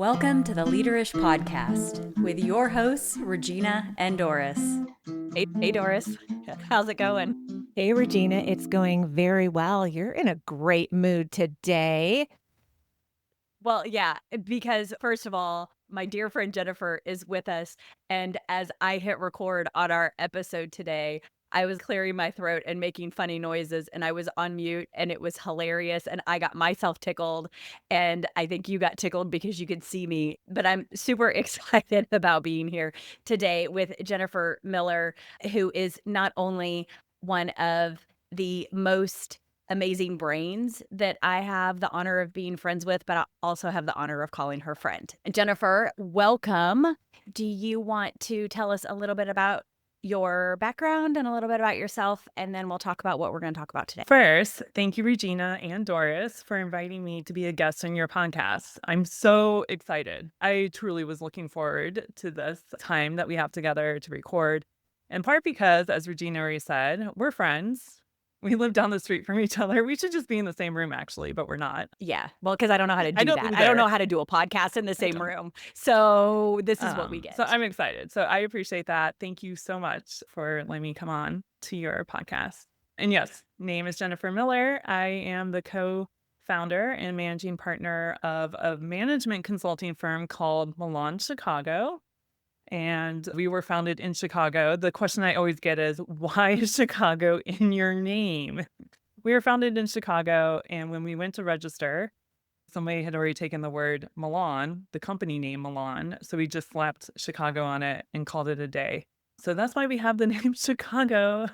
Welcome to the Leaderish podcast with your hosts, Regina and Doris. Hey Doris, how's it going? Hey, Regina, it's going very well. You're in a great mood today. Well, yeah, because first of all, my dear friend Jennifer is with us. And as I hit record on our episode today, I was clearing my throat and making funny noises, and I was on mute, and it was hilarious. And I got myself tickled. And I think you got tickled because you could see me. But I'm super excited about being here today with Jennifer Miller, who is not only one of the most amazing brains that I have the honor of being friends with, but I also have the honor of calling her friend. Jennifer, welcome. Do you want to tell us a little bit about your background and a little bit about yourself, and then we'll talk about what we're going to talk about today? First, thank you, Regina and Doris, for inviting me to be a guest on your podcast. I'm so excited. I truly was looking forward to this time that we have together to record, in part because, as Regina already said, we're friends. We live down the street from each other. We should just be in the same room, actually, but we're not. Yeah, well, because I don't know how to do don't that. either. I don't know how to do a podcast in the same room. So this is what we get. So I'm excited. So I appreciate that. Thank you so much for letting me come on to your podcast. And yes, name is Jennifer Miller. I am the co-founder and managing partner of a management consulting firm called Millan Chicago. And we were founded in Chicago. The question I always get is, why is Chicago in your name? We were founded in Chicago, and when we went to register, somebody had already taken the word Millan, the company name Millan, so we just slapped Chicago on it and called it a day. So that's why we have the name Chicago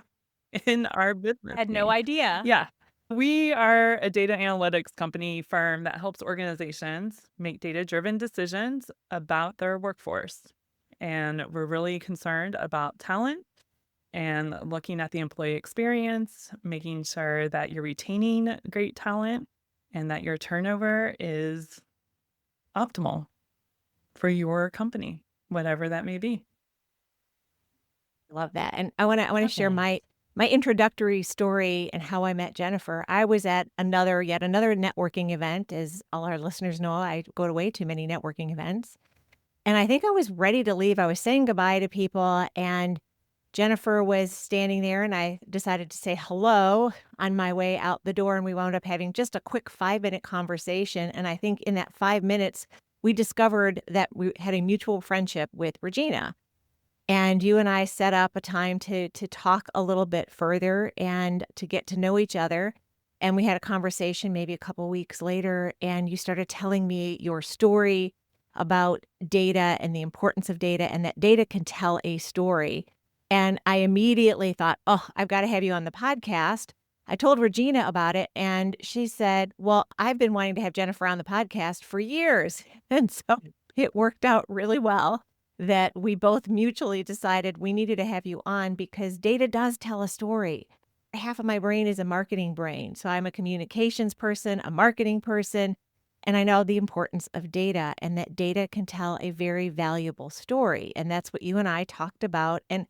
in our business. I had no name. idea. Yeah. We are a data analytics company firm that helps organizations make data-driven decisions about their workforce. And we're really concerned about talent and looking at the employee experience, making sure that you're retaining great talent and that your turnover is optimal for your company, whatever that may be. Love that. And I want to share my introductory story and how I met Jennifer. I was at yet another networking event. As all our listeners know, I go to way too many networking events. And I think I was ready to leave. I was saying goodbye to people, and Jennifer was standing there, and I decided to say hello on my way out the door, and we wound up having just a quick 5-minute conversation. And I think in that 5 minutes, we discovered that we had a mutual friendship with Regina. And you and I set up a time to talk a little bit further and to get to know each other. And we had a conversation maybe a couple weeks later, and you started telling me your story about data and the importance of data, and that data can tell a story. And I immediately thought, oh, I've got to have you on the podcast. I told Regina about it, and she said, well, I've been wanting to have Jennifer on the podcast for years. And so it worked out really well that we both mutually decided we needed to have you on because data does tell a story. Half of my brain is a marketing brain. So I'm a communications person, a marketing person, and I know the importance of data and that data can tell a very valuable story. And that's what you and I talked about. And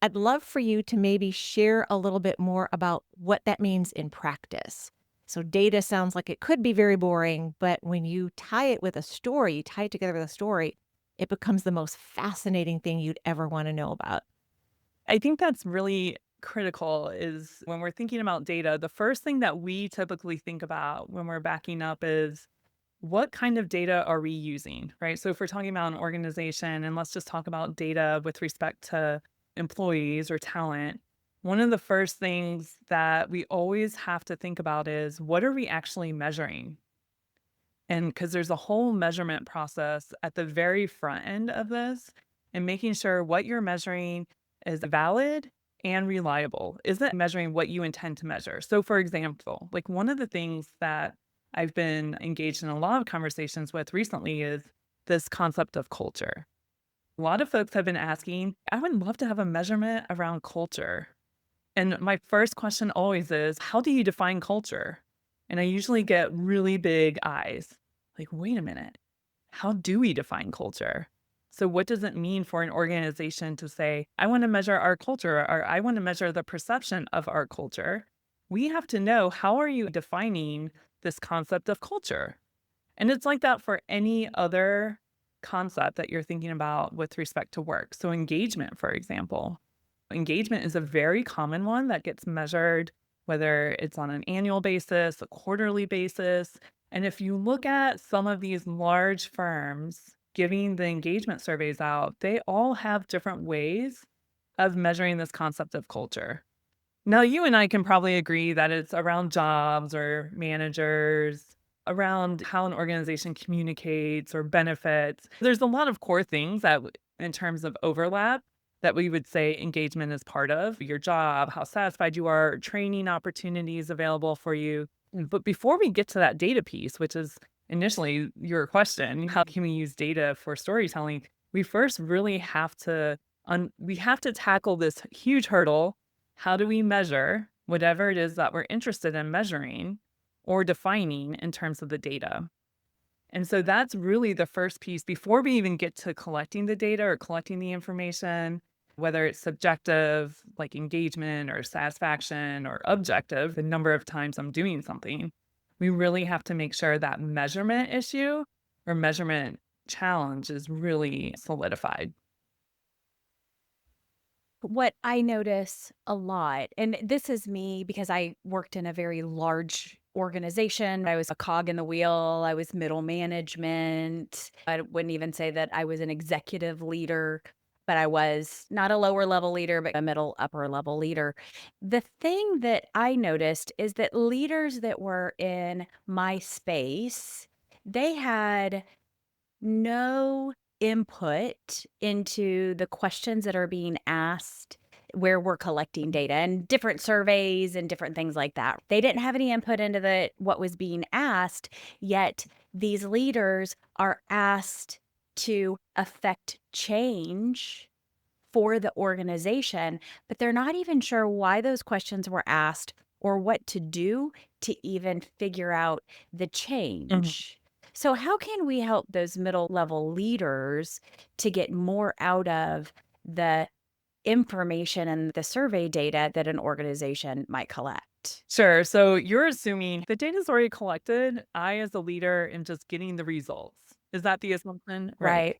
I'd love for you to maybe share a little bit more about what that means in practice. So data sounds like it could be very boring, but when you tie it with a story, you tie it together with a story, it becomes the most fascinating thing you'd ever want to know about. I think that's really critical is when we're thinking about data, the first thing that we typically think about when we're backing up is, what kind of data are we using, right? So if we're talking about an organization, and let's just talk about data with respect to employees or talent, one of the first things that we always have to think about is, what are we actually measuring? And because there's a whole measurement process at the very front end of this, and making sure what you're measuring is valid and reliable. Is it measuring what you intend to measure? So for example, like one of the things that I've been engaged in a lot of conversations with recently is this concept of culture. A lot of folks have been asking, I would love to have a measurement around culture. And my first question always is, how do you define culture? And I usually get really big eyes. Like, wait a minute, how do we define culture? So what does it mean for an organization to say, I want to measure our culture, or I want to measure the perception of our culture? We have to know, how are you defining this concept of culture? And it's like that for any other concept that you're thinking about with respect to work. So engagement, for example. Engagement is a very common one that gets measured, whether it's on an annual basis, a quarterly basis. And if you look at some of these large firms giving the engagement surveys out, they all have different ways of measuring this concept of culture. Now, you and I can probably agree that it's around jobs or managers, around how an organization communicates or benefits. There's a lot of core things that, in terms of overlap, that we would say engagement is part of your job, how satisfied you are, training opportunities available for you. But before we get to that data piece, which is initially your question, how can we use data for storytelling? We first really have to we have to tackle this huge hurdle. How do we measure whatever it is that we're interested in measuring or defining in terms of the data? And so that's really the first piece before we even get to collecting the data or collecting the information, whether it's subjective, like engagement or satisfaction, or objective, the number of times I'm doing something. We really have to make sure that measurement issue or measurement challenge is really solidified. What I notice a lot, and this is me because I worked in a very large organization. I was a cog in the wheel. I was middle management. I wouldn't even say that I was an executive leader, but I was not a lower level leader, but a middle upper level leader. The thing that I noticed is that leaders that were in my space, they had no input into the questions that are being asked where we're collecting data and different surveys and different things like that. They didn't have any input into what was being asked, yet these leaders are asked to affect change for the organization, but they're not even sure why those questions were asked or what to do to even figure out the change. So how can we help those middle level leaders to get more out of the information and the survey data that an organization might collect? Sure. So you're assuming the data is already collected. I, as a leader, am just getting the results. Is that the assumption? Right.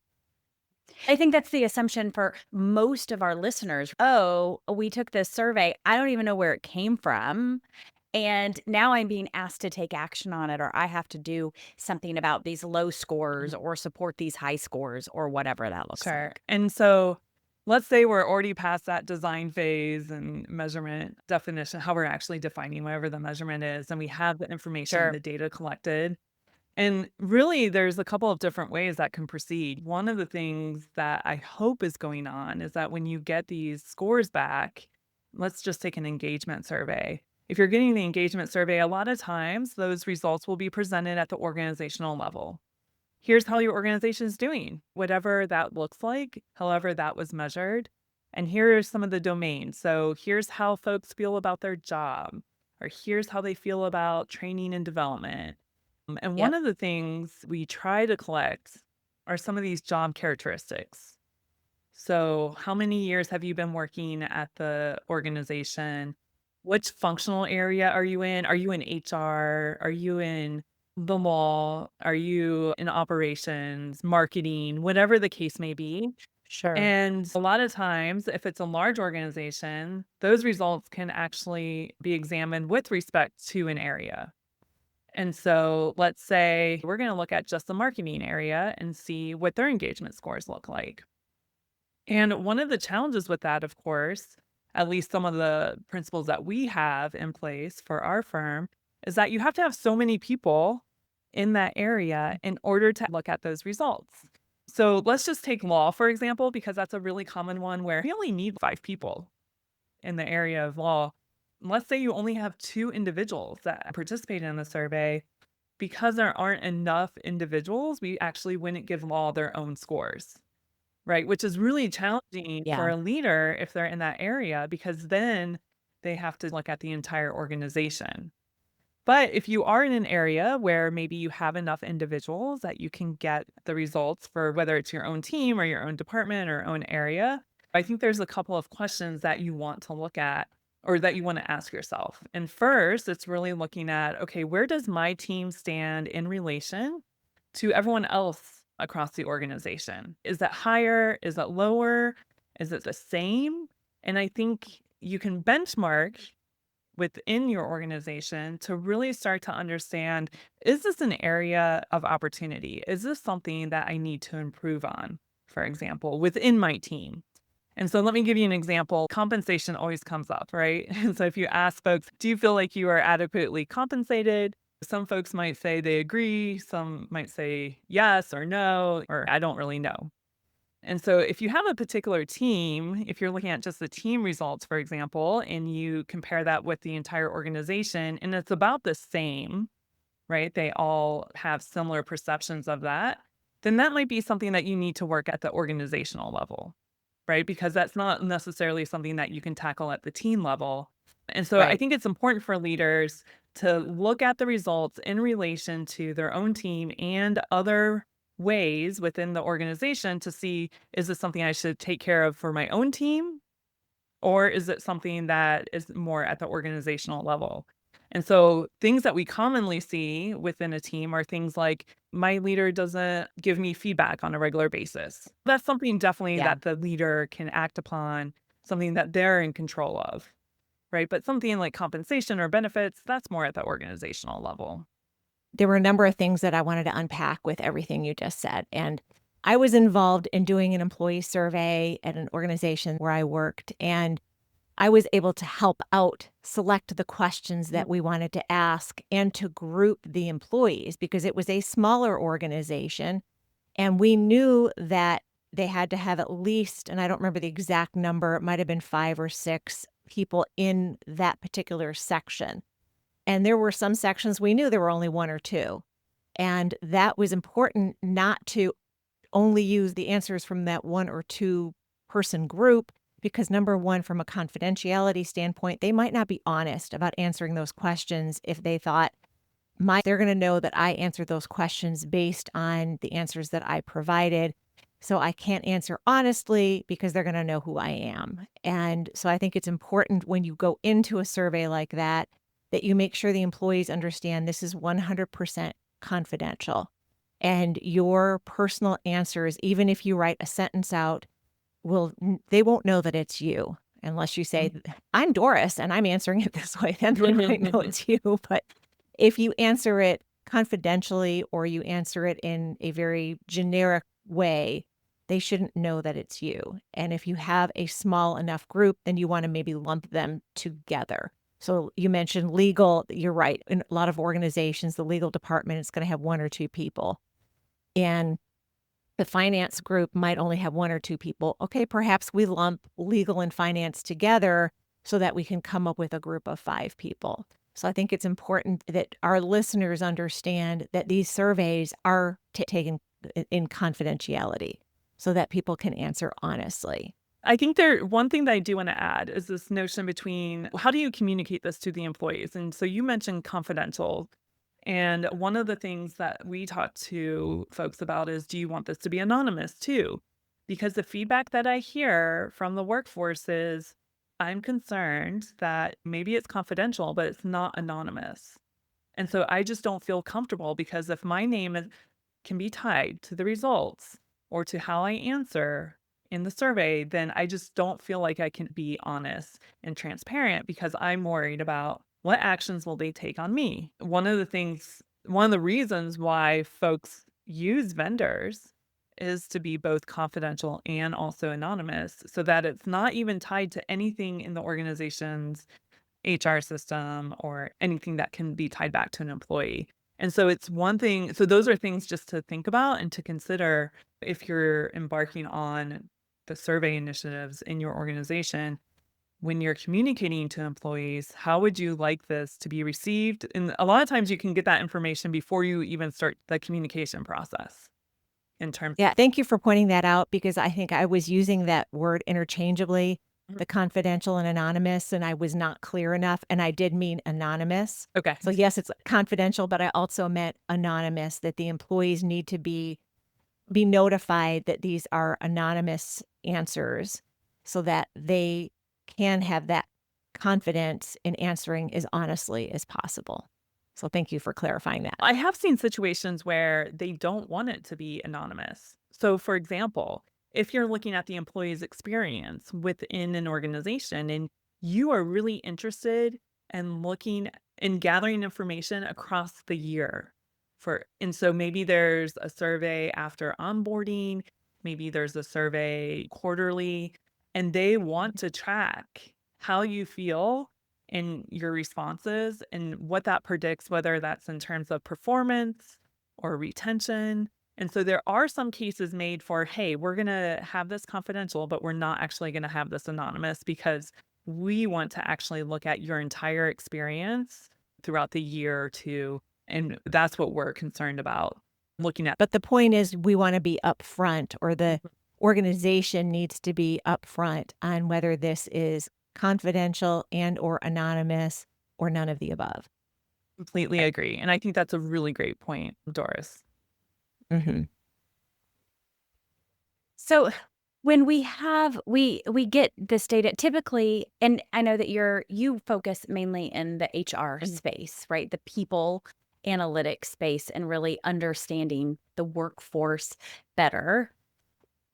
I think that's the assumption for most of our listeners. Oh, we took this survey. I don't even know where it came from. And now I'm being asked to take action on it, or I have to do something about these low scores or support these high scores or whatever that looks Sure. like. And so let's say we're already past that design phase and measurement definition, how we're actually defining whatever the measurement is, and we have the information, Sure. the data collected. And really, there's a couple of different ways that can proceed. One of the things that I hope is going on is that when you get these scores back, let's just take an engagement survey. If you're getting the engagement survey, a lot of times those results will be presented at the organizational level. Here's how your organization is doing, whatever that looks like, however that was measured. And here are some of the domains. So here's how folks feel about their job, or here's how they feel about training and development. And one Yep. of the things we try to collect are some of these job characteristics. So, how many years have you been working at the organization? Which functional area are you in? Are you in HR? Are you in the law? Are you in operations, marketing, whatever the case may be? Sure. And a lot of times, if it's a large organization, those results can actually be examined with respect to an area. And so let's say we're going to look at just the marketing area and see what their engagement scores look like. And one of the challenges with that, of course, at least some of the principles that we have in place for our firm, is that you have to have so many people in that area in order to look at those results. So let's just take law, for example, because that's a really common one where we only need 5 people in the area of law. Let's say you only have 2 individuals that participate in the survey. Because there aren't enough individuals, we actually wouldn't give law their own scores, right? Which is really challenging for Yeah. a leader if they're in that area, because then they have to look at the entire organization. But if you are in an area where maybe you have enough individuals that you can get the results for whether it's your own team or your own department or own area, I think there's a couple of questions that you want to look at or that you want to ask yourself. And first, it's really looking at, okay, where does my team stand in relation to everyone else across the organization? Is that higher? Is that lower? Is it the same? And I think you can benchmark within your organization to really start to understand, is this an area of opportunity? Is this something that I need to improve on, for example, within my team? And so let me give you an example. Compensation always comes up, right? And so if you ask folks, do you feel like you are adequately compensated? Some folks might say they agree. Some might say yes or no, or I don't really know. And so if you have a particular team, if you're looking at just the team results, for example, and you compare that with the entire organization, and it's about the same, right? They all have similar perceptions of that, then that might be something that you need to work at the organizational level, right? Because that's not necessarily something that you can tackle at the team level. And so I Right. think it's important for leaders to look at the results in relation to their own team and other ways within the organization to see, is this something I should take care of for my own team? Or is it something that is more at the organizational level? And so things that we commonly see within a team are things like my leader doesn't give me feedback on a regular basis. That's something definitely Yeah. that the leader can act upon, something that they're in control of, right? But something like compensation or benefits, that's more at the organizational level. There were a number of things that I wanted to unpack with everything you just said. And I was involved in doing an employee survey at an organization where I worked, and I was able to help out select the questions that we wanted to ask and to group the employees because it was a smaller organization. And we knew that they had to have at least, and I don't remember the exact number, it might have been 5 or 6 people in that particular section. And there were some sections we knew there were only 1 or 2. And that was important not to only use the answers from that 1 or 2 person group because number 1, from a confidentiality standpoint, they might not be honest about answering those questions if they thought they're going to know that I answered those questions based on the answers that I provided. So I can't answer honestly because they're going to know who I am. And so I think it's important when you go into a survey like that you make sure the employees understand this is 100% confidential. And your personal answers, even if you write a sentence out, they won't know that it's you unless you say, I'm Doris and I'm answering it this way. Then they might know it's you. But if you answer it confidentially or you answer it in a very generic way, they shouldn't know that it's you. And if you have a small enough group, then you want to maybe lump them together. So you mentioned legal. You're right. In a lot of organizations, the legal department is going to have 1 or 2 people. And the finance group might only have 1 or 2 people. Okay, perhaps we lump legal and finance together so that we can come up with a group of 5 people. So I think it's important that our listeners understand that these surveys are taken in confidentiality so that people can answer honestly. I think one thing that I do want to add is this notion between how do you communicate this to the employees? And so you mentioned confidential. And one of the things that we talk to folks about is, do you want this to be anonymous too? Because the feedback that I hear from the workforce is, I'm concerned that maybe it's confidential, but it's not anonymous. And so I just don't feel comfortable because if my name can be tied to the results or to how I answer in the survey, then I just don't feel like I can be honest and transparent because I'm worried about what actions will they take on me. One of the reasons why folks use vendors is to be both confidential and also anonymous so that it's not even tied to anything in the organization's HR system or anything that can be tied back to an employee. And so it's one thing. So those are things just to think about and to consider if you're embarking on the survey initiatives in your organization. When you're communicating to employees, how would you like this to be received? And a lot of times you can get that information before you even start the communication process in terms. Yeah, thank you for pointing that out because I think I was using that word interchangeably, the confidential and anonymous, and I was not clear enough. And I did mean anonymous. Okay. So yes, it's confidential, but I also meant anonymous, that the employees need to be notified that these are anonymous answers so that they can have that confidence in answering as honestly as possible. So thank you for clarifying that. I have seen situations where they don't want it to be anonymous. So, for example, if you're looking at the employee's experience within an organization and you are really interested in looking and gathering information across the year and so maybe there's a survey after onboarding, maybe there's a survey quarterly, and they want to track how you feel in your responses and what that predicts, whether that's in terms of performance or retention. And so there are some cases made for, hey, we're going to have this confidential, but we're not actually going to have this anonymous because we want to actually look at your entire experience throughout the year or two. And that's what we're concerned about looking at. But the point is we want to be upfront, or the organization needs to be upfront on whether this is confidential and or anonymous or none of the above. Completely agree. And I think that's a really great point, Doris. Mm-hmm. So when we get this data typically, and I know that you focus mainly in the HR space, right? The people analytics space and really understanding the workforce better.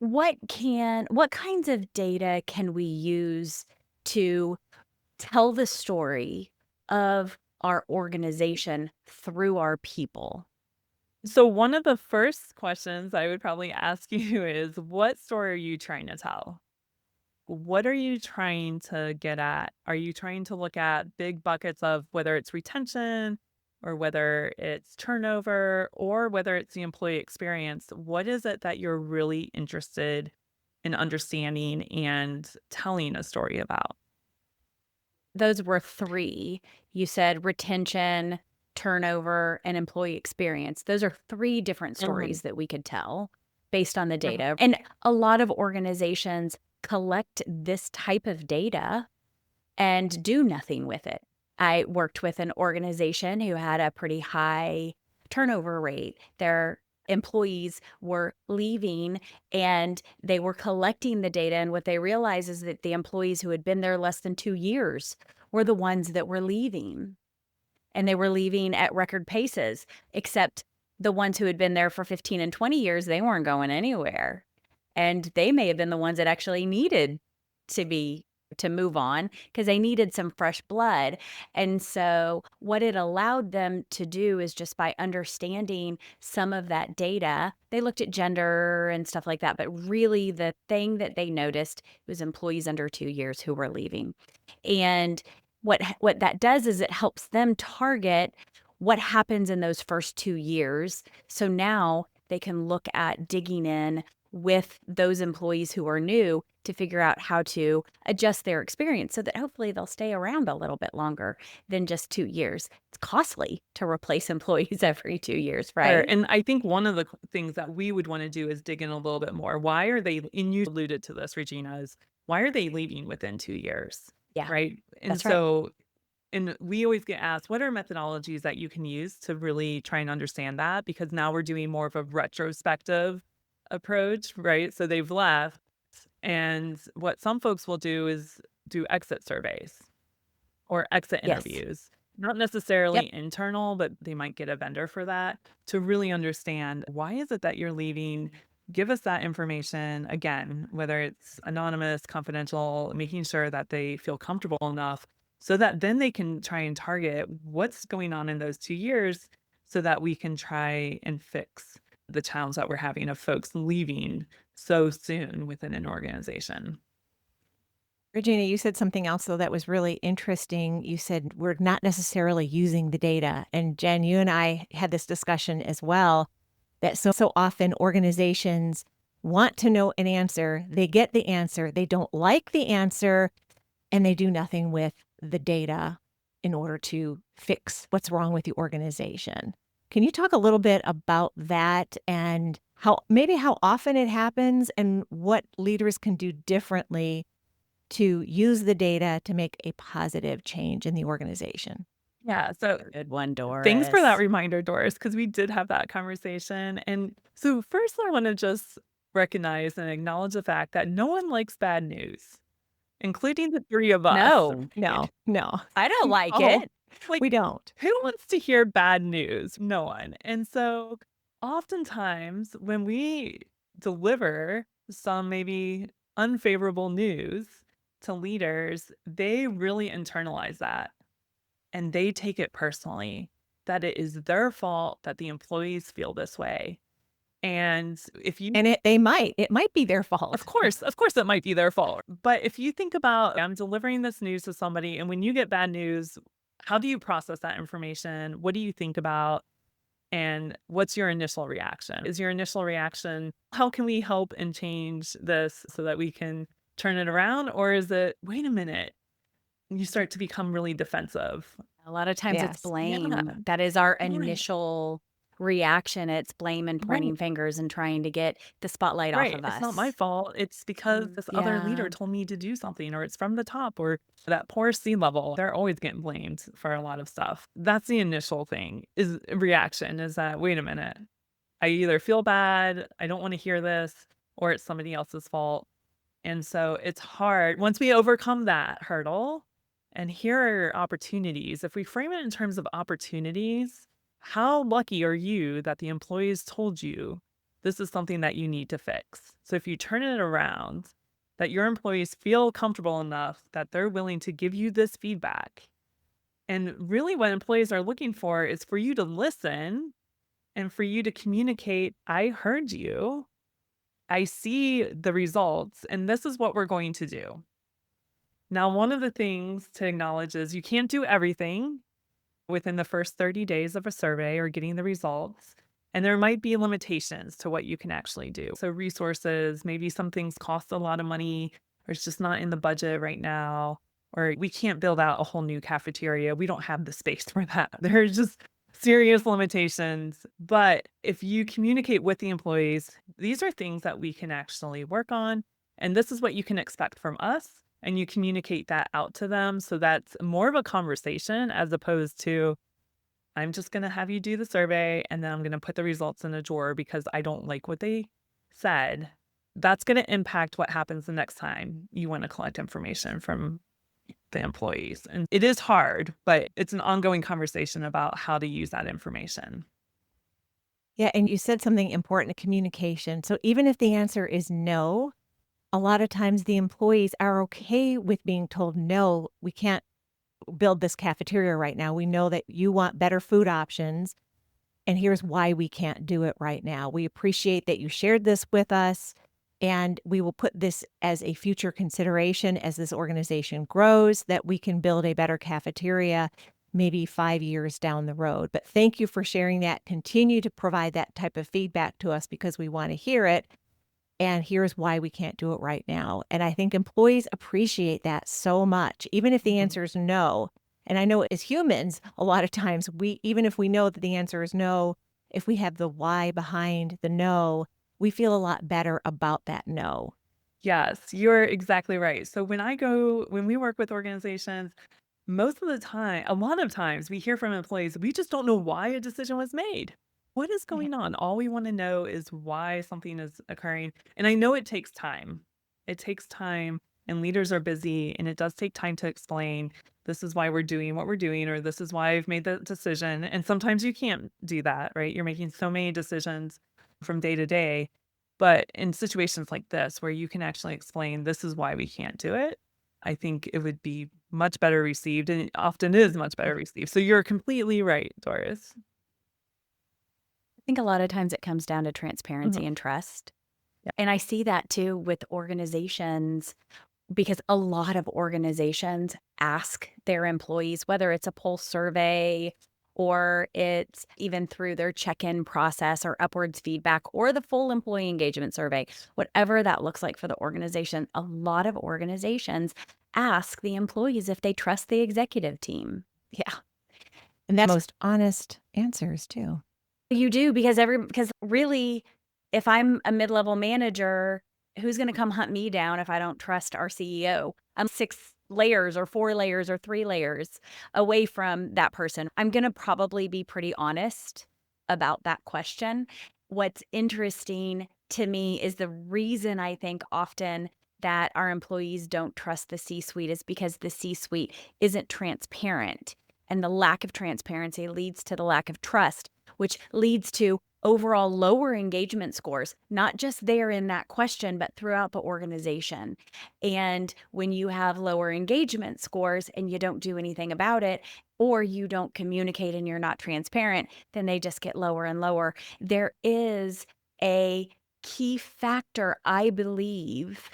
What kinds of data can we use to tell the story of our organization through our people? So one of the first questions I would probably ask you is, what story are you trying to tell? What are you trying to get at? Are you trying to look at big buckets of whether it's retention or whether it's turnover or whether it's the employee experience? What is it that you're really interested in understanding and telling a story about? Those were three. You said retention, turnover, and employee experience. Those are three different stories that we could tell based on the data. And a lot of organizations collect this type of data and do nothing with it. I worked with an organization who had a pretty high turnover rate. Their employees were leaving and they were collecting the data. And what they realized is that the employees who had been there less than 2 years were the ones that were leaving. And they were leaving at record paces, except the ones who had been there for 15 and 20 years, they weren't going anywhere. And they may have been the ones that actually needed to move on because they needed some fresh blood. And so what it allowed them to do is, just by understanding some of that data, they looked at gender and stuff like that. But really the thing that they noticed was employees under 2 years who were leaving. And what that does is it helps them target what happens in those first 2 years. So now they can look at digging in with those employees who are new to figure out how to adjust their experience so that hopefully they'll stay around a little bit longer than just 2 years. It's costly to replace employees every 2 years, right? Sure. And I think one of the things that we would want to do is dig in a little bit more. Why are they, and you alluded to this, Regina, is why are they leaving within 2 years? Yeah, Right. And that's right. so, and we always get asked, what are methodologies that you can use to really try and understand that? Because now we're doing more of a retrospective approach, right? So they've left. And what some folks will do is do exit surveys or exit Yes. interviews. Not necessarily internal, but they might get a vendor for that to really understand, why is it that you're leaving? Give us that information. Again, whether it's anonymous, confidential, making sure that they feel comfortable enough so that then they can try and target what's going on in those 2 years so that we can try and fix the challenge that we're having of folks leaving so soon within an organization. Regina, you said something else, though, that was really interesting. You said we're not necessarily using the data. And Jen, you and I had this discussion as well, that so often organizations want to know an answer. They get the answer. They don't like the answer, and they do nothing with the data in order to fix what's wrong with the organization. Can you talk a little bit about that and how often it happens and what leaders can do differently to use the data to make a positive change in the organization? Yeah. So Good one, Doris. thanks for that reminder, Doris, because we did have that conversation. And so first I want to just recognize and acknowledge the fact that no one likes bad news, including the three of us. No, No. I don't like Oh. it. Like, We don't. who wants to hear bad news? No one. And so oftentimes when we deliver some maybe unfavorable news to leaders, they really internalize that and they take it personally that it is their fault that the employees feel this way. And if you And it might be their fault. of course, it might be their fault. But if you think about, I'm delivering this news to somebody, and when you get bad news, how do you process that information? What do you think about? And what's your initial reaction? Is your initial reaction, how can we help and change this so that we can turn it around? Or is it, wait a minute, you start to become really defensive? A lot of times it's Yes. blame. Yeah. That is our Right. initial reaction. It's blame and pointing Right. fingers and trying to get the spotlight off Right. of us. It's not my fault. It's because this other leader Yeah. told me to do something, or it's from the top, or that poor C level. They're always getting blamed for a lot of stuff. That's the initial thing is reaction is that, wait a minute, I either feel bad, I don't want to hear this, or it's somebody else's fault. And so it's hard. Once we overcome that hurdle and here are opportunities, if we frame it in terms of opportunities, how lucky are you that the employees told you this is something that you need to fix? So if you turn it around, that your employees feel comfortable enough that they're willing to give you this feedback. And really, what employees are looking for is for you to listen and for you to communicate, I heard you. I see the results, and this is what we're going to do. Now, one of the things to acknowledge is you can't do everything within the first 30 days of a survey or getting the results. And there might be limitations to what you can actually do. So, resources, maybe some things cost a lot of money, or it's just not in the budget right now, or we can't build out a whole new cafeteria. We don't have the space for that. There's just serious limitations. But if you communicate with the employees, these are things that we can actually work on. And this is what you can expect from us. And you communicate that out to them. So that's more of a conversation as opposed to, I'm just going to have you do the survey and then I'm going to put the results in a drawer because I don't like what they said. That's going to impact what happens the next time you want to collect information from the employees. And it is hard, but it's an ongoing conversation about how to use that information. Yeah, and you said something important, communication. So even if the answer is no, a lot of times the employees are okay with being told, no, we can't build this cafeteria right now. We know that you want better food options, and here's why we can't do it right now. We appreciate that you shared this with us, and we will put this as a future consideration as this organization grows, that we can build a better cafeteria maybe 5 years down the road. But thank you for sharing that. Continue to provide that type of feedback to us because we want to hear it. And here's why we can't do it right now. And I think employees appreciate that so much, even if the answer is no. And I know as humans, a lot of times even if we know that the answer is no, if we have the why behind the no, we feel a lot better about that no. Yes, you're exactly right. So when we work with organizations, most of the time, a lot of times we hear from employees, we just don't know why a decision was made. What is going on? All we want to know is why something is occurring. And I know it takes time. It takes time, and leaders are busy, and it does take time to explain this is why we're doing what we're doing, or this is why I've made the decision. And sometimes you can't do that, right? You're making so many decisions from day to day. But in situations like this, where you can actually explain this is why we can't do it, I think it would be much better received, and it often is much better received. So you're completely right, Doris. I think a lot of times it comes down to transparency Mhm. and trust. Yeah. And I see that too with organizations because a lot of organizations ask their employees, whether it's a pulse survey or it's even through their check-in process or upwards feedback or the full employee engagement survey, whatever that looks like for the organization, a lot of organizations ask the employees if they trust the executive team. Yeah. And that's most honest answers too. You do because really, if I'm a mid-level manager, who's going to come hunt me down if I don't trust our CEO? I'm 6 layers or 4 layers or 3 layers away from that person. I'm going to probably be pretty honest about that question. What's interesting to me is the reason I think often that our employees don't trust the C-suite is because the C-suite isn't transparent. And the lack of transparency leads to the lack of trust, which leads to overall lower engagement scores, not just there in that question, but throughout the organization. And when you have lower engagement scores and you don't do anything about it, or you don't communicate and you're not transparent, then they just get lower and lower. There is a key factor, I believe,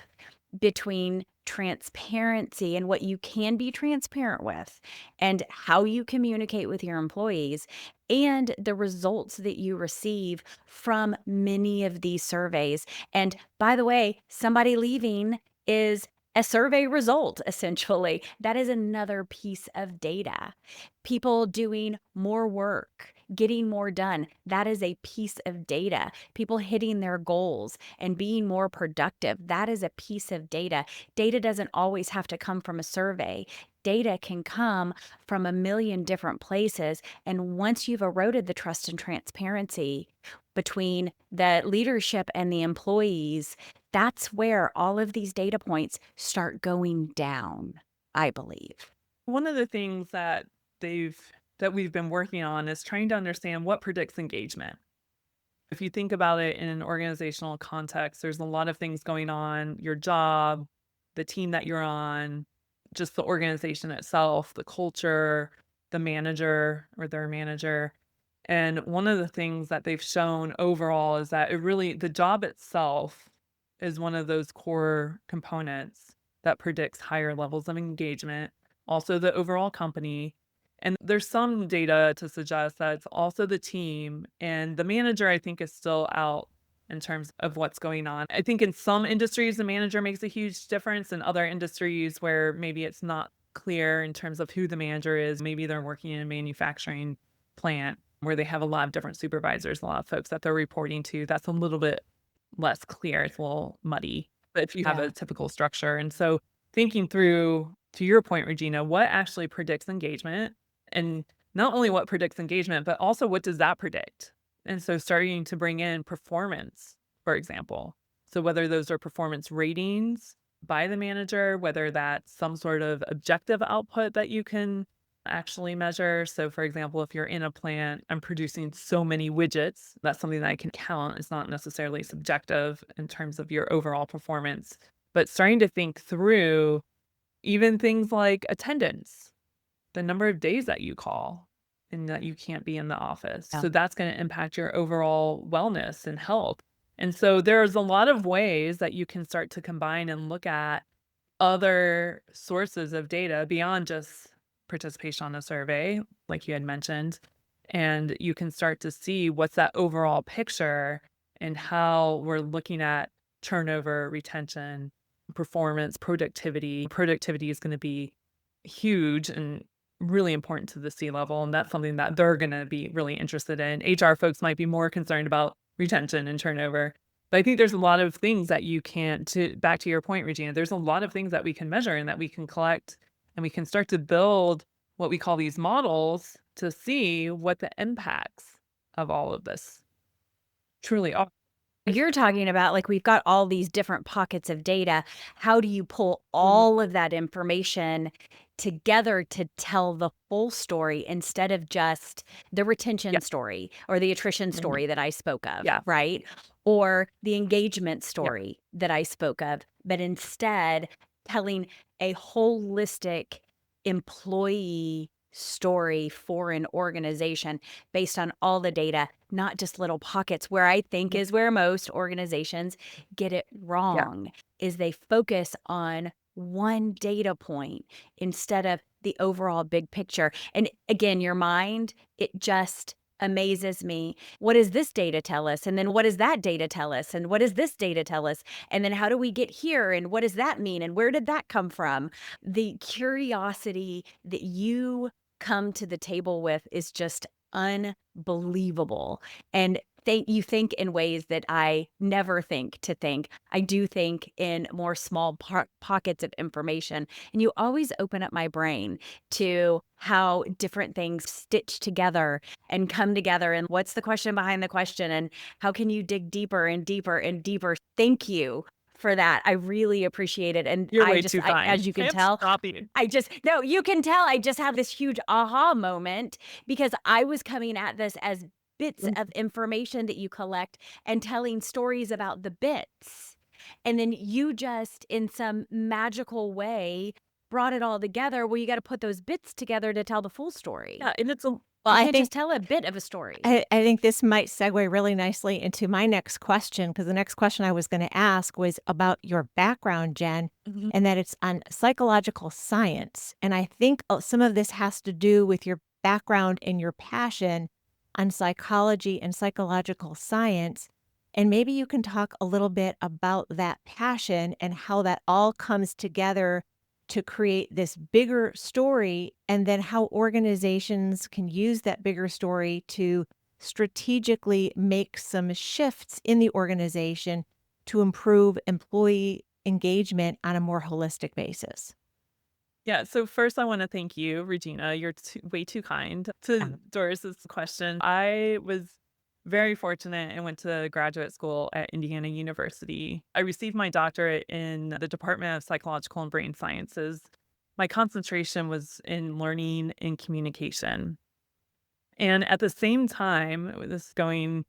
between transparency and what you can be transparent with and how you communicate with your employees and the results that you receive from many of these surveys. And by the way, somebody leaving is a survey result, essentially. That is another piece of data. People doing more work, getting more done, that is a piece of data. People hitting their goals and being more productive, that is a piece of data. Data doesn't always have to come from a survey. Data can come from a million different places. And once you've eroded the trust and transparency between the leadership and the employees, that's where all of these data points start going down, I believe. One of the things that we've been working on is trying to understand what predicts engagement. If you think about it in an organizational context, there's a lot of things going on, your job, the team that you're on, just the organization itself, the culture, the manager or their manager. And one of the things that they've shown overall is that the job itself is one of those core components that predicts higher levels of engagement, also the overall company. And there's some data to suggest that it's also the team, and the manager, I think, is still out in terms of what's going on. I think in some industries, the manager makes a huge difference. In other industries where maybe it's not clear in terms of who the manager is, maybe they're working in a manufacturing plant where they have a lot of different supervisors, a lot of folks that they're reporting to. That's a little bit less clear. It's a little muddy. But if you have a typical structure. And so thinking through, to your point, Regina, what actually predicts engagement? And not only what predicts engagement, but also what does that predict? And so starting to bring in performance, for example. So whether those are performance ratings by the manager, whether that's some sort of objective output that you can actually measure. So for example, if you're in a plant, I'm producing so many widgets, that's something that I can count. It's not necessarily subjective in terms of your overall performance, but starting to think through even things like attendance, the number of days that you call and that you can't be in the office. Yeah. So that's going to impact your overall wellness and health. And so there's a lot of ways that you can start to combine and look at other sources of data beyond just participation on a survey, like you had mentioned. And you can start to see what's that overall picture and how we're looking at turnover, retention, performance, productivity. Productivity is going to be huge and really important to the C-level. And that's something that they're going to be really interested in. HR folks might be more concerned about retention and turnover. But I think there's a lot of things that you can't, back to your point, Regina, there's a lot of things that we can measure and that we can collect, and we can start to build what we call these models to see what the impacts of all of this truly are. You're talking about, like, we've got all these different pockets of data. How do you pull all of that information together to tell the full story instead of just the retention story or the attrition story that I spoke of, Yeah. right? Or the engagement story that I spoke of, but instead telling a holistic employee story for an organization based on all the data, not just little pockets, where I think is where most organizations get it wrong, is they focus on one data point instead of the overall big picture. And again, your mind, it just amazes me. What does this data tell us? And then what does that data tell us? And what does this data tell us? And then how do we get here? And what does that mean? And where did that come from? The curiosity that you come to the table with is just unbelievable. And you think in ways that I never think to think. I do think in more small pockets of information. And you always open up my brain to how different things stitch together and come together. And what's the question behind the question? And how can you dig deeper and deeper and deeper? Thank you for that. I really appreciate it. And You're way too kind. as you can Can't tell, stop you. no, you can tell I just have this huge aha moment because I was coming at this as bits of information that you collect and telling stories about the bits. And then you just, in some magical way, brought it all together. Well, you got to put those bits together to tell the full story. Yeah, and it's a You I can't think just tell a bit of a story. I think this might segue really nicely into my next question, because the next question I was going to ask was about your background, Jen, and that it's on psychological science. And I think some of this has to do with your background and your passion on psychology and psychological science. And maybe you can talk a little bit about that passion and how that all comes together to create this bigger story, and then how organizations can use that bigger story to strategically make some shifts in the organization to improve employee engagement on a more holistic basis. Yeah, so first I want to thank you, Regina. You're way too kind to Um, Doris's question. I was very fortunate and went to graduate school at Indiana University. I received my doctorate in the Department of Psychological and Brain Sciences. My concentration was in learning and communication. And at the same time, this going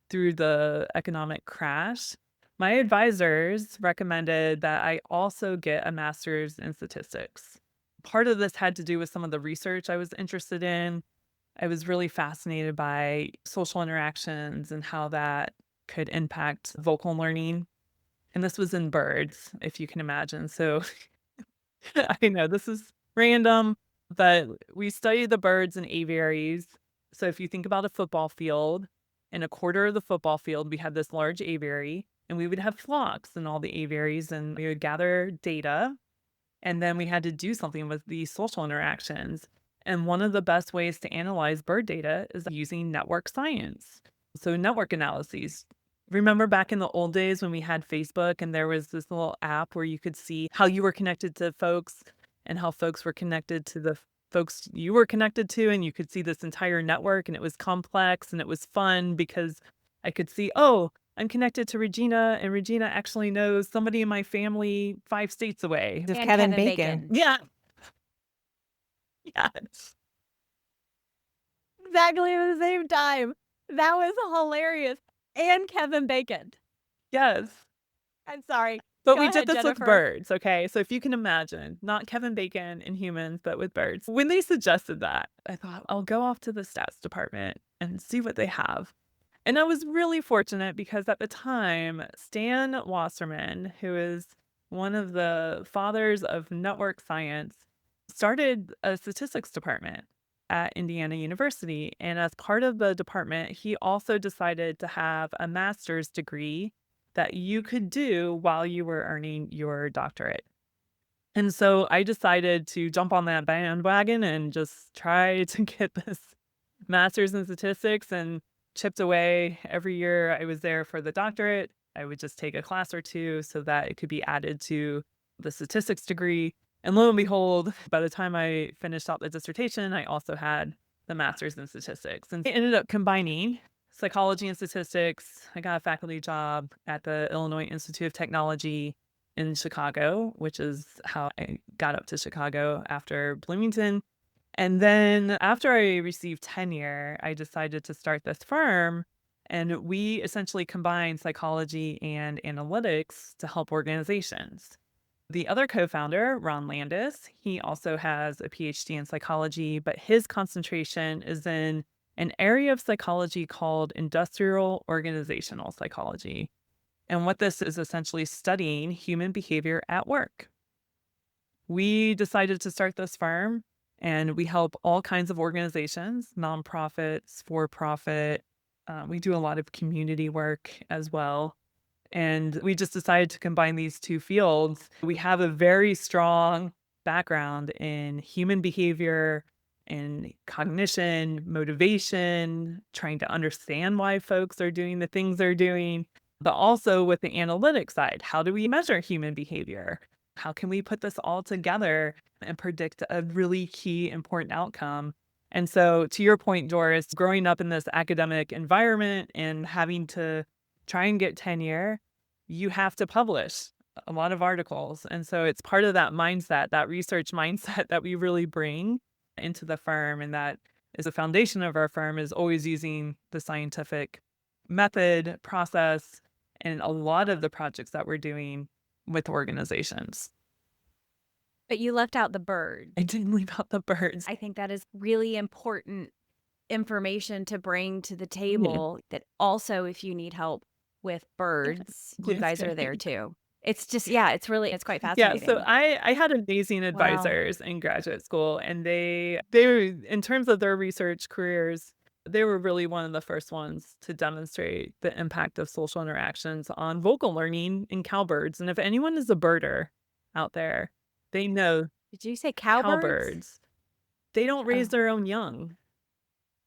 through the economic crash, my advisors recommended that I also get a master's in statistics. Part of this had to do with some of the research I was interested in. I was really fascinated by social interactions and how that could impact vocal learning. And this was in birds, if you can imagine. So I know this is random, but we studied the birds in aviaries. So if you think about a football field, in a quarter of the football field, we had this large aviary, and we would have flocks in all the aviaries, and we would gather data, and then we had to do something with these social interactions. And one of the best ways to analyze bird data is using network science. So network analyses. Remember back in the old days when we had Facebook and there was this little app where you could see how you were connected to folks and how folks were connected to the folks you were connected to, and you could see this entire network, and it was complex and it was fun because I could see, oh, I'm connected to Regina, and Regina actually knows somebody in my family 5 states away. Of And Kevin Kevin Bacon. Bacon. Yeah. Yes. Exactly at the same time. That was hilarious. And Kevin Bacon. Yes. I'm sorry. But Go we ahead, did this with Jennifer. birds, okay? So if you can imagine, not Kevin Bacon and humans, but with birds. When they suggested that, I thought, I'll go off to the stats department and see what they have. And I was really fortunate because at the time, Stan Wasserman, who is one of the fathers of network science, started a statistics department at Indiana University. And as part of the department, he also decided to have a master's degree that you could do while you were earning your doctorate. And so I decided to jump on that bandwagon and just try to get this master's in statistics, and chipped away every year I was there for the doctorate. I would just take a class or two so that it could be added to the statistics degree. And lo and behold, by the time I finished out the dissertation, I also had the master's in statistics. And I ended up combining psychology and statistics. I got a faculty job at the Illinois Institute of Technology in Chicago, which is how I got up to Chicago after Bloomington. And then after I received tenure, I decided to start this firm. And we essentially combine psychology and analytics to help organizations. The other co-founder, Ron Landis, he also has a PhD in psychology, but his concentration is in an area of psychology called industrial organizational psychology. And what this is essentially studying human behavior at work. We decided to start this firm, and we help all kinds of organizations, nonprofits, for-profit. We do a lot of community work as well. And we just decided to combine these two fields. We have a very strong background in human behavior and cognition, motivation, trying to understand why folks are doing the things they're doing, but also with the analytics side. How do we measure human behavior? How can we put this all together and predict a really key important outcome? And so, to your point, Doris, growing up in this academic environment and having to try and get tenure, you have to publish. a lot of articles. And so it's part of that mindset, that research mindset that we really bring into the firm, and that is the foundation of our firm, is always using the scientific method, process, and a lot of the projects that we're doing with organizations. But you left out the bird. I didn't leave out the birds. I think that is really important information to bring to the table, that also if you need help with birds, you Please guys go. are there too. It's just, yeah, it's quite Yeah, fascinating. so I had amazing Wow. advisors in graduate school, and they were, in terms of their research careers, they were really one of the first ones to demonstrate the impact of social interactions on vocal learning in cowbirds. And if anyone is a birder out there, they know Did you say cowbirds? cowbirds, they don't raise Oh. their own young.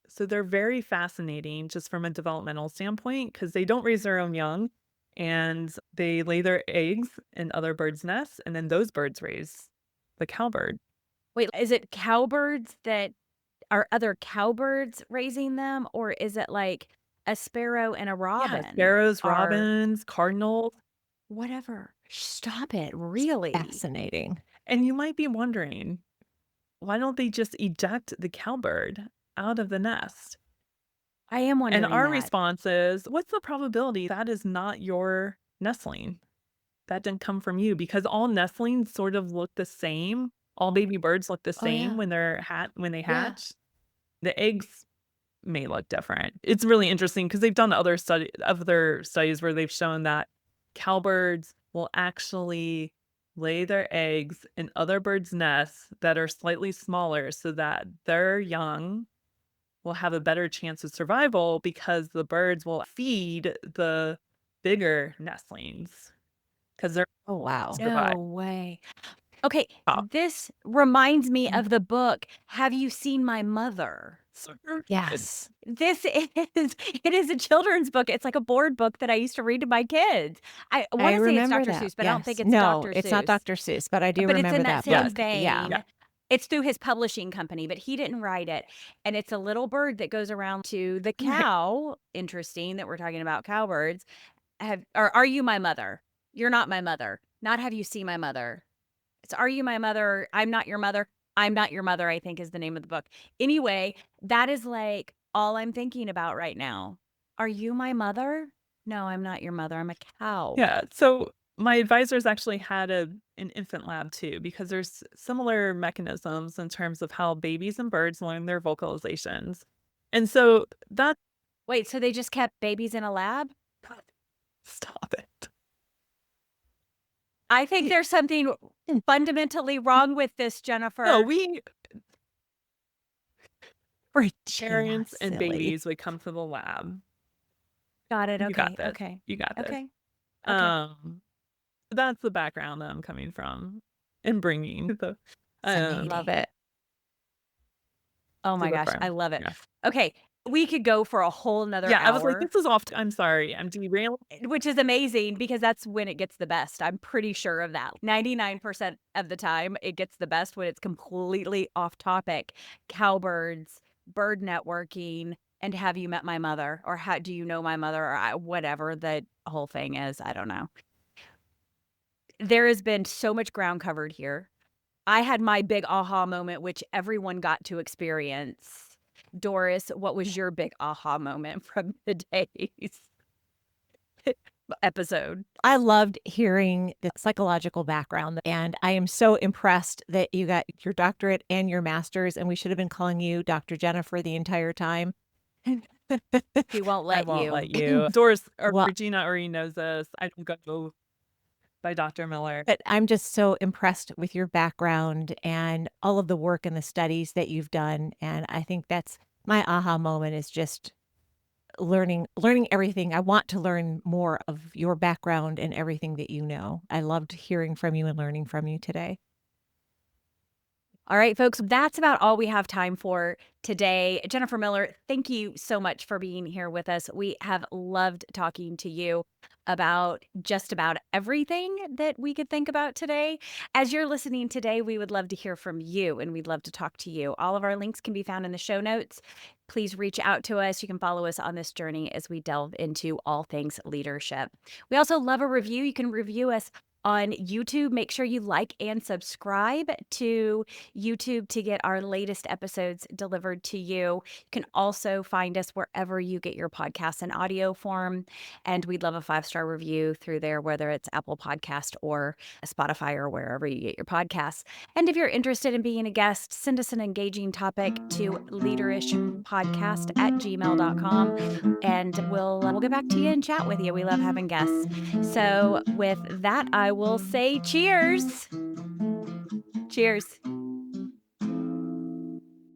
So they're very fascinating just from a developmental standpoint, because they don't raise their own young, and they lay their eggs in other birds' nests, and then those birds raise the cowbird. Wait, is it cowbirds that are other cowbirds raising them, or is it like a sparrow and a Yeah, robin sparrows, are robins, cardinals. whatever? Stop it, really? Fascinating. And you might be wondering, why don't they just eject the cowbird out of the nest? I am wondering And our that. response is, what's the probability that is not your nestling? That didn't come from you, because all nestlings sort of look the same. All baby birds look the Oh, same yeah. when they Yeah. hatch. The eggs may look different. It's really interesting because they've done other studies where they've shown that cowbirds will actually lay their eggs in other birds' nests that are slightly smaller, so that their young will have a better chance of survival, because the birds will feed the bigger nestlings, because they're Oh, wow. survive. No way. Okay, Oh. this reminds me of the book, Have You Seen My Mother? Yes. This is it is a children's book. It's like a board book that I used to read to my kids. I I wanna say it's remember Dr. that. Seuss, but I don't think Yes. it's No, Dr. it's not Seuss. Dr. Seuss, but I do But it's remember in that that same book. vein. Yeah. It's through his publishing company, but he didn't write it. And it's a little bird that goes around to the cow. Interesting that we're talking about cowbirds. Are you my mother? You're not my mother. Not have you seen my mother? It's Are You My Mother? I'm Not Your Mother. I'm Not Your Mother, I think is the name of the book. Anyway, that is like all I'm thinking about right now. Are you my mother? No, I'm not your mother. I'm a cow. Yeah, so my advisors actually had an infant lab too, because there's similar mechanisms in terms of how babies and birds learn their vocalizations. And so that Wait, so they just kept babies in a lab? stop it. I think there's something fundamentally wrong with this, Jennifer. No, we Regina, parents and silly. babies would come to the lab. Got it. You Okay. got this. Okay. You got this. Okay. That's the background that I'm coming from and bringing the Fascinating. Love it. Oh to my the gosh, firm. I love it. Yeah. Okay, we could go for a whole nother Yeah, I was like, hour, this is off. I'm sorry, I'm derailing. which is amazing because that's when it gets the best. I'm pretty sure of that. 99% of the time, it gets the best when it's completely off topic. Cowbirds, bird networking, and have you met my mother? Or how do you know my mother? Or whatever the whole thing is. I don't know. There has been so much ground covered here. I had my big aha moment, which everyone got to experience. Doris, what was your big aha moment from today's episode? I loved hearing the psychological background, and I am so impressed that you got your doctorate and your master's, and we should have been calling you Dr. Jennifer the entire time. He won't I let won't you. let you. Doris or Well- Regina already knows this. I don't go by Dr. Miller. But I'm just so impressed with your background and all of the work and the studies that you've done. And I think that's my aha moment, is just learning everything. I want to learn more of your background and everything that you know. I loved hearing from you and learning from you today. All right, folks, that's about all we have time for today. Jennifer Miller, thank you so much for being here with us. We have loved talking to you about just about everything that we could think about today. As you're listening today, we would love to hear from you and we'd love to talk to you. All of our links can be found in the show notes. Please reach out to us. You can follow us on this journey as we delve into all things leadership. We also love a review. You can review us On YouTube, make sure you like and subscribe to YouTube to get our latest episodes delivered to you. You can also find us wherever you get your podcasts in audio form. And we'd love a 5-star review through there, whether it's Apple Podcast or Spotify or wherever you get your podcasts. And if you're interested in being a guest, send us an engaging topic to leaderishpodcast@gmail.com, and we'll get back to you and chat with you. We love having guests. So with that, I will say cheers. Cheers.